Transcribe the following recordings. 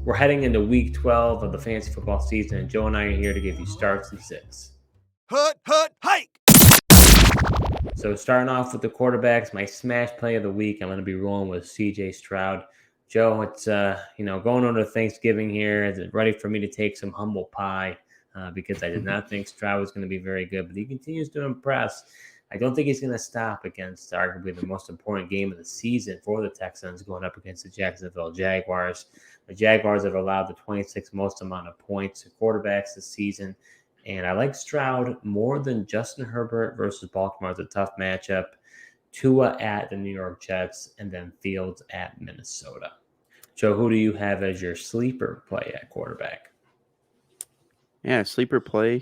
We're heading into week 12 of the fantasy football season, and Joe and I are here to give you starts and sits. Hike! So starting off with the quarterbacks, my smash play of the week, I'm going to be rolling with CJ Stroud. Joe, it's going into Thanksgiving here. Is it ready for me to take some humble pie? Because I did not think Stroud was going to be very good, but he continues to impress. I don't think he's going to stop against arguably the most important game of the season for the Texans, going up against the Jacksonville Jaguars. The Jaguars have allowed the 26th most amount of points to quarterbacks this season. And I like Stroud more than Justin Herbert versus Baltimore. It's a tough matchup. Tua at the New York Jets, and then Fields at Minnesota. Joe, who do you have as your sleeper play at quarterback? Yeah, sleeper play.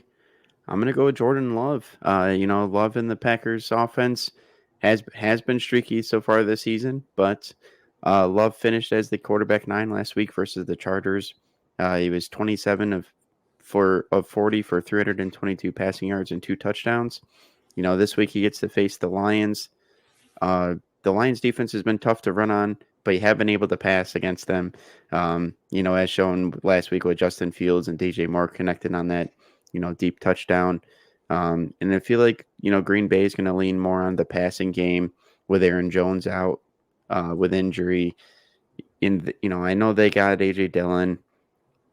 I'm going to go with Jordan Love. Love in the Packers offense has been streaky so far this season, but Love finished as the quarterback 9 last week versus the Chargers. He was 27 of 40 for 322 passing yards and 2 touchdowns. This week he gets to face the Lions. The Lions defense has been tough to run on, but you have been able to pass against them. As shown last week with Justin Fields and DJ Moore connected on that, deep touchdown. And I feel like, Green Bay is going to lean more on the passing game with Aaron Jones out with injury. I know they got A.J. Dillon.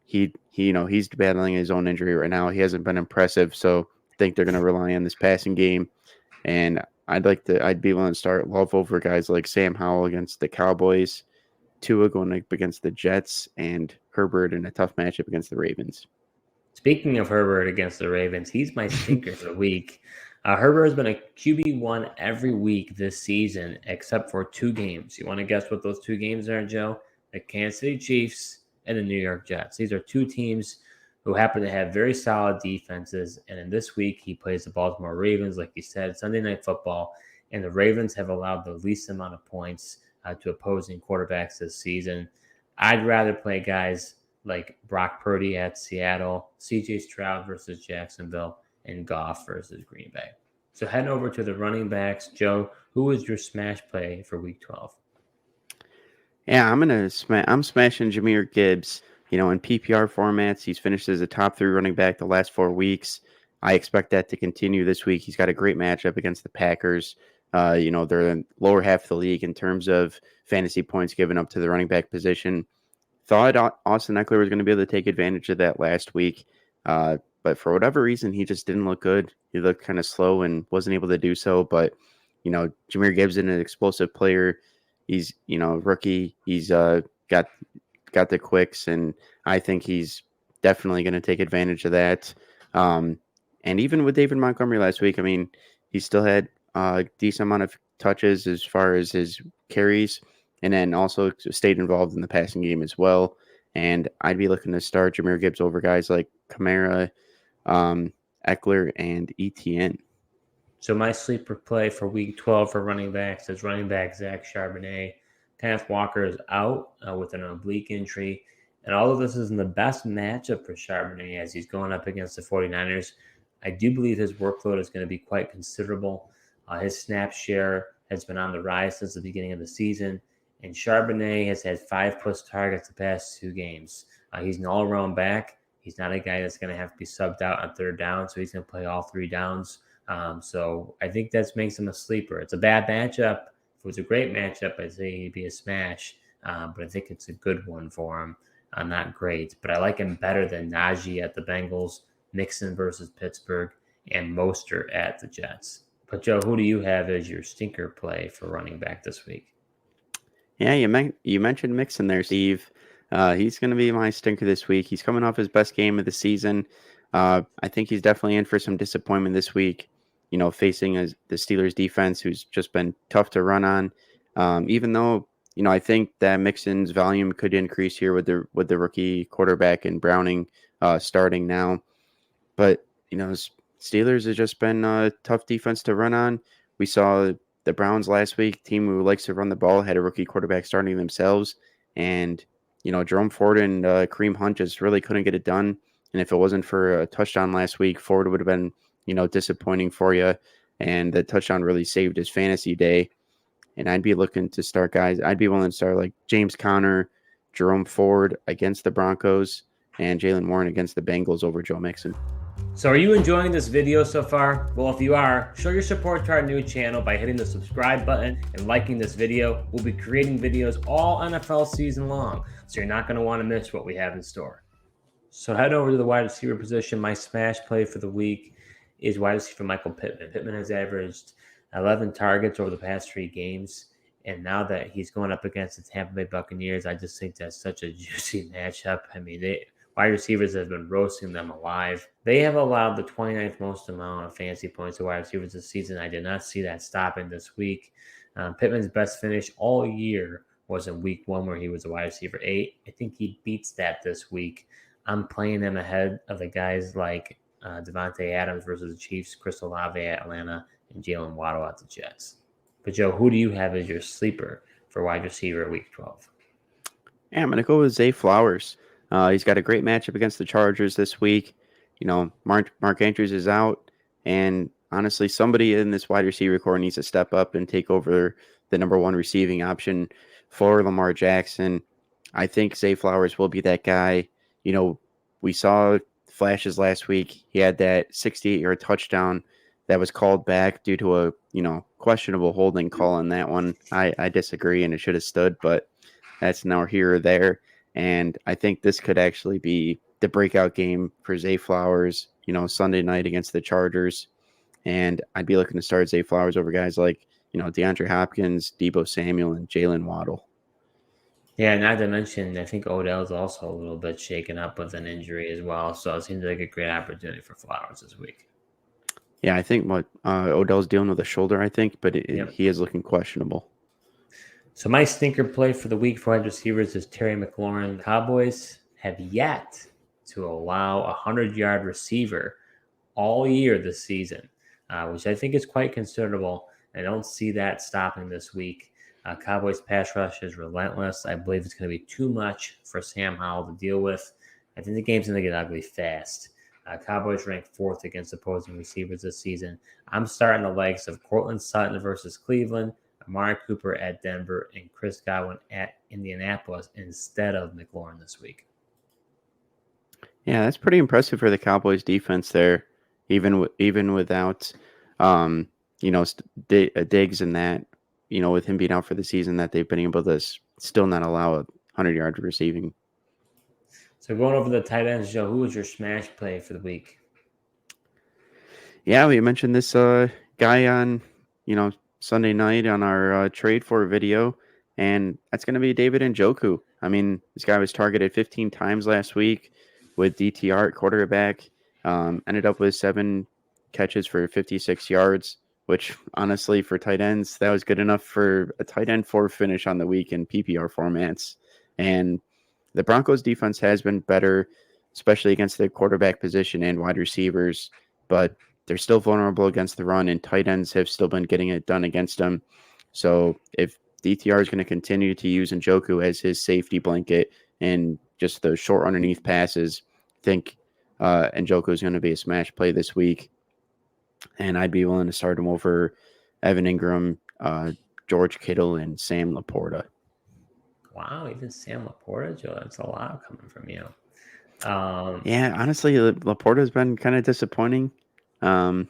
He's battling his own injury right now. He hasn't been impressive, so I think they're going to rely on this passing game. And I'd be willing to start Love over guys like Sam Howell against the Cowboys, Tua going up against the Jets, and Herbert in a tough matchup against the Ravens. Speaking of Herbert against the Ravens, he's my stinker for the week. Herbert has been a QB1 every week this season, except for 2 games. You want to guess what those 2 games are, Joe? The Kansas City Chiefs and the New York Jets. These are 2 teams who happen to have very solid defenses. And in this week, he plays the Baltimore Ravens, like you said, Sunday Night Football. And the Ravens have allowed the least amount of points to opposing quarterbacks this season. I'd rather play guys like Brock Purdy at Seattle, CJ Stroud versus Jacksonville, and Goff versus Green Bay. So heading over to the running backs, Joe, who is your smash play for Week 12? Yeah, I'm smashing Jahmyr Gibbs. In PPR formats, he's finished as a top 3 running back the last 4 weeks. I expect that to continue this week. He's got a great matchup against the Packers. They're in the lower half of the league in terms of fantasy points given up to the running back position. Thought Austin Eckler was going to be able to take advantage of that last week. But for whatever reason, he just didn't look good. He looked kind of slow and wasn't able to do so. But, Jahmyr Gibbs is an explosive player. He's, rookie. He's got the quicks, and I think he's definitely going to take advantage of that. And even with David Montgomery last week, he still had a decent amount of touches as far as his carries, and then also stayed involved in the passing game as well. And I'd be looking to start Jahmyr Gibbs over guys like Kamara, Eckler, and ETN. So my sleeper play for Week 12 for running backs is running back Zach Charbonnet. Kenneth Walker is out with an oblique injury. And all of this is in the best matchup for Charbonnet as he's going up against the 49ers. I do believe his workload is going to be quite considerable. His snap share has been on the rise since the beginning of the season. And Charbonnet has had 5+ targets the past 2 games. He's an all-around back. He's not a guy that's going to have to be subbed out on 3rd down, so he's going to play all 3 downs. So I think that makes him a sleeper. It's a bad matchup. If it was a great matchup, I'd say he'd be a smash. But I think it's a good one for him. Not great, but I like him better than Najee at the Bengals, Mixon versus Pittsburgh, and Mostert at the Jets. But Joe, who do you have as your stinker play for running back this week? Yeah, you mentioned Mixon there, Steve. He's going to be my stinker this week. He's coming off his best game of the season. I think he's definitely in for some disappointment this week, facing the Steelers defense, who's just been tough to run on. Even though, I think that Mixon's volume could increase here with the rookie quarterback and Browning starting now. But, Steelers has just been a tough defense to run on. We saw the Browns last week, team who likes to run the ball, had a rookie quarterback starting themselves. And, Jerome Ford and Kareem Hunt just really couldn't get it done. And if it wasn't for a touchdown last week, Ford would have been, disappointing for you. And the touchdown really saved his fantasy day. And I'd be looking to start guys. I'd be willing to start like James Conner, Jerome Ford against the Broncos, and Jalen Warren against the Bengals over Joe Mixon. So are you enjoying this video so far? Well, if you are, show your support to our new channel by hitting the subscribe button and liking this video. We'll be creating videos all NFL season long, so you're not going to want to miss what we have in store. So head over to the wide receiver position. My smash play for the week is wide receiver Michael Pittman. Pittman has averaged 11 targets over the past 3 games. And now that he's going up against the Tampa Bay Buccaneers, I just think that's such a juicy matchup. I mean, wide receivers have been roasting them alive. They have allowed the 29th most amount of fantasy points to wide receivers this season. I did not see that stopping this week. Pittman's best finish all year was in week 1 where he was a wide receiver 8. I think he beats that this week. I'm playing him ahead of the guys like Devontae Adams versus the Chiefs, Chris Olave at Atlanta, and Jalen Waddle at the Jets. But, Joe, who do you have as your sleeper for wide receiver week 12? Yeah, I'm going to go with Zay Flowers. He's got a great matchup against the Chargers this week. You know, Mark Andrews is out, and honestly, somebody in this wide receiver core needs to step up and take over the number 1 receiving option for Lamar Jackson. I think Zay Flowers will be that guy. You know, we saw flashes last week. He had that 68-yard touchdown that was called back due to a, questionable holding call on that one. I disagree, and it should have stood, but that's now here or there. And I think this could actually be the breakout game for Zay Flowers, Sunday night against the Chargers. And I'd be looking to start Zay Flowers over guys like, DeAndre Hopkins, Deebo Samuel, and Jalen Waddle. Yeah, not to mention, I think Odell's also a little bit shaken up with an injury as well. So it seems like a great opportunity for Flowers this week. Yeah, I think Odell's dealing with a shoulder, I think, but he is looking questionable. So my stinker play for the week for wide receivers is Terry McLaurin. The Cowboys have yet to allow a 100-yard receiver all year this season, which I think is quite considerable. I don't see that stopping this week. Cowboys pass rush is relentless. I believe it's going to be too much for Sam Howell to deal with. I think the game's going to get ugly fast. Cowboys ranked 4th against opposing receivers this season. I'm starting the legs of Cortland Sutton versus Cleveland, Amari Cooper at Denver, and Chris Godwin at Indianapolis instead of McLaurin this week. Yeah, that's pretty impressive for the Cowboys defense there, even without, Diggs and that, with him being out for the season, that they've been able to still not allow a 100-yard receiving. So going over the tight ends, Joe, who was your smash play for the week? Yeah, we mentioned this guy on, Sunday night on our trade for video, and that's going to be David Njoku. I mean, this guy was targeted 15 times last week with DTR at quarterback, ended up with 7 catches for 56 yards, which honestly for tight ends, that was good enough for a tight end 4 finish on the week in PPR formats. And the Broncos defense has been better, especially against the quarterback position and wide receivers, but they're still vulnerable against the run, and tight ends have still been getting it done against them. So if DTR is going to continue to use Njoku as his safety blanket and just those short underneath passes, I think Njoku is going to be a smash play this week. And I'd be willing to start him over Evan Ingram, George Kittle, and Sam Laporta. Wow, even Sam Laporta, Joe, that's a lot coming from you. Yeah, honestly, Laporta's been kind of disappointing. Yeah.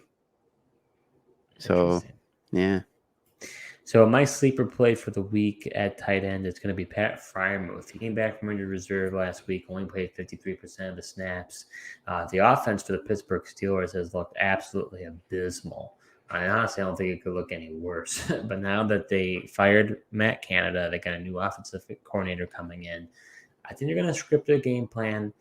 So my sleeper play for the week at tight end is going to be Pat Freiermuth. He came back from injured reserve last week, only played 53% of the snaps. The offense for the Pittsburgh Steelers has looked absolutely abysmal. And honestly, I don't think it could look any worse. But now that they fired Matt Canada, they got a new offensive coordinator coming in. I think they're going to script a game plan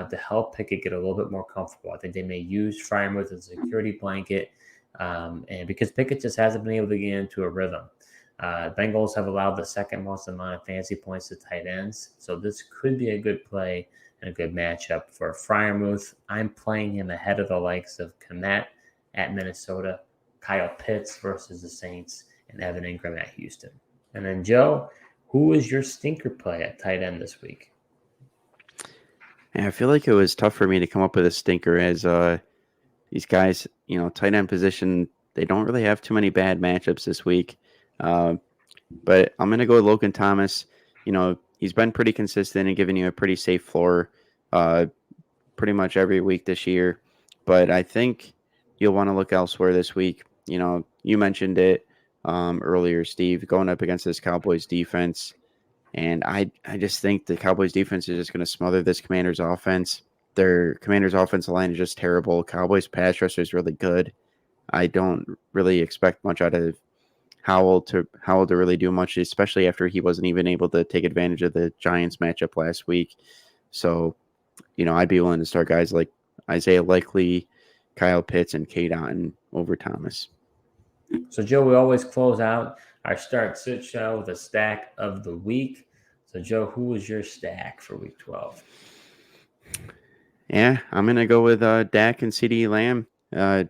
to help Pickett get a little bit more comfortable. I think they may use Freiermuth as a security blanket, and because Pickett just hasn't been able to get into a rhythm. Bengals have allowed the second most amount of fantasy points to tight ends, so this could be a good play and a good matchup for Freiermuth. I'm playing him ahead of the likes of Kmet at Minnesota, Kyle Pitts versus the Saints, and Evan Ingram at Houston. And then, Joe, who is your stinker play at tight end this week? Yeah, I feel like it was tough for me to come up with a stinker as these guys, tight end position, they don't really have too many bad matchups this week. But I'm going to go with Logan Thomas. He He's been pretty consistent and giving you a pretty safe floor pretty much every week this year. But I think you'll want to look elsewhere this week. You know, you mentioned it earlier, Steve, going up against this Cowboys defense. And I just think the Cowboys defense is just going to smother this Commanders offense. Their Commanders offensive line is just terrible. Cowboys pass rusher is really good. I don't really expect much out of Howell to really do much, especially after he wasn't even able to take advantage of the Giants matchup last week. So, you know, I'd be willing to start guys like Isaiah Likely, Kyle Pitts, and Cade Otton over Thomas. So, Joe, we always close out our start sit show with a stack of the week. So, Joe, who was your stack for week 12? Yeah, I'm going to go with Dak and CeeDee Lamb.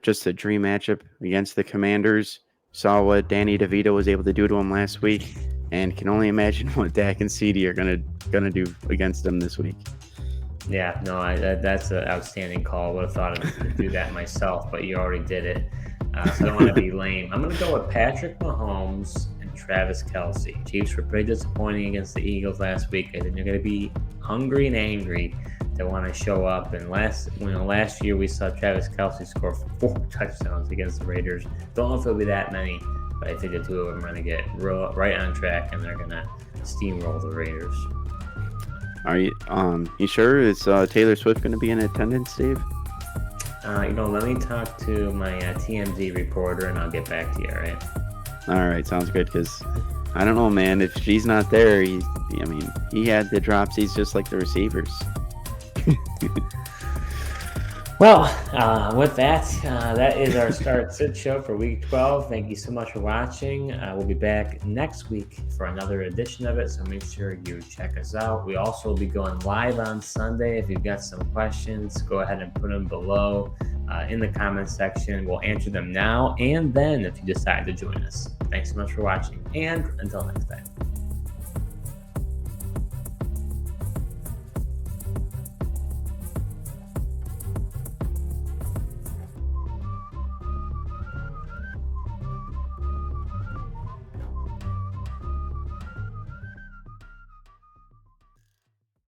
Just a dream matchup against the Commanders. Saw what Danny DeVito was able to do to him last week, and can only imagine what Dak and CeeDee are gonna do against them this week. Yeah, no, that's an outstanding call. I would have thought to do that myself, but you already did it. So I don't want to be lame. I'm going to go with Patrick Mahomes and Travis Kelce. Chiefs were pretty disappointing against the Eagles last week. I think they're going to be hungry and angry. They want to show up. And last year we saw Travis Kelce score 4 touchdowns against the Raiders. Don't know if it'll be that many, but I think the two of them are going to get right on track, and they're going to steamroll the Raiders. Are you sure? Is Taylor Swift going to be in attendance, Steve? Let me talk to my TMZ reporter, and I'll get back to you, all right? All right, sounds good, because I don't know, man. If she's not there, he had the drops. He's just like the receivers. Well, with that, that is our Start Sit Show for Week 12. Thank you so much for watching. We'll be back next week for another edition of it, so make sure you check us out. We also will be going live on Sunday. If you've got some questions, go ahead and put them below in the comments section. We'll answer them now and then if you decide to join us. Thanks so much for watching, and until next time.